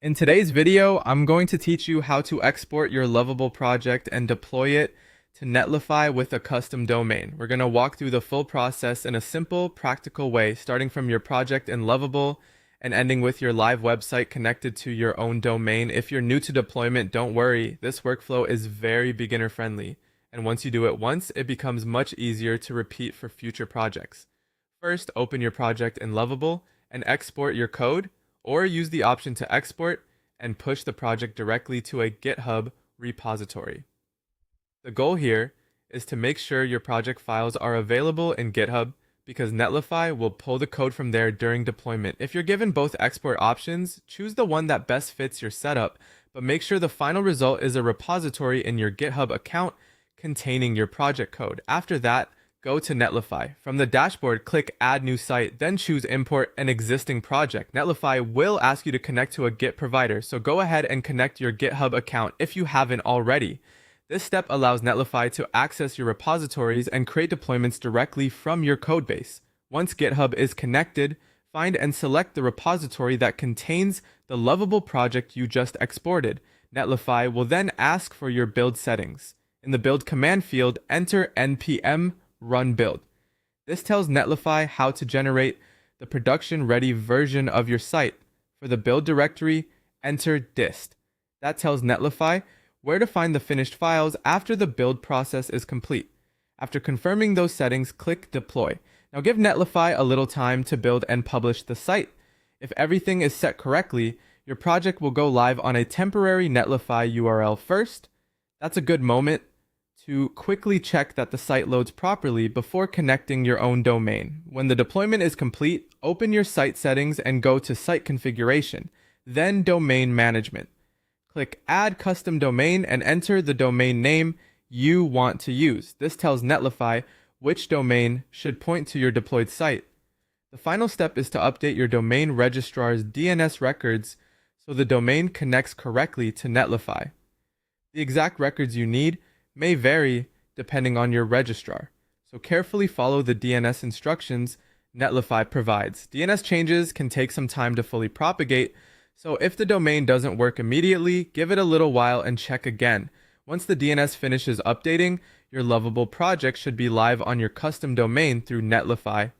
In today's video, I'm going to teach you how to export your Lovable project and deploy it to Netlify with a custom domain. We're going to walk through the full process in a simple, practical way, starting from your project in Lovable and ending with your live website connected to your own domain. If you're new to deployment, don't worry. This workflow is very beginner friendly. And once you do it once, it becomes much easier to repeat for future projects. First, open your project in Lovable and export your code, or use the option to export and push the project directly to a GitHub repository. The goal here is to make sure your project files are available in GitHub because Netlify will pull the code from there during deployment. If you're given both export options, choose the one that best fits your setup, but make sure the final result is a repository in your GitHub account containing your project code. After that, go to Netlify. From the dashboard, click Add New Site, then choose Import an existing project. Netlify will ask you to connect to a Git provider, so go ahead and connect your GitHub account if you haven't already. This step allows Netlify to access your repositories and create deployments directly from your codebase. Once GitHub is connected, find and select the repository that contains the Lovable project you just exported. Netlify will then ask for your build settings. In the build command field, enter npm run build. This tells Netlify how to generate the production-ready version of your site. For the build directory, enter dist. That tells Netlify where to find the finished files after the build process is complete. After confirming those settings, click deploy. Now give Netlify a little time to build and publish the site. If everything is set correctly, your project will go live on a temporary Netlify URL first. That's a good moment to quickly check that the site loads properly before connecting your own domain. When the deployment is complete, open your site settings and go to Site Configuration, then Domain Management. Click Add Custom Domain and enter the domain name you want to use. This tells Netlify which domain should point to your deployed site. The final step is to update your domain registrar's DNS records so the domain connects correctly to Netlify. The exact records you need may vary depending on your registrar, so carefully follow the DNS instructions Netlify provides. DNS changes can take some time to fully propagate, so if the domain doesn't work immediately, give it a little while and check again. Once the DNS finishes updating, your Lovable project should be live on your custom domain through Netlify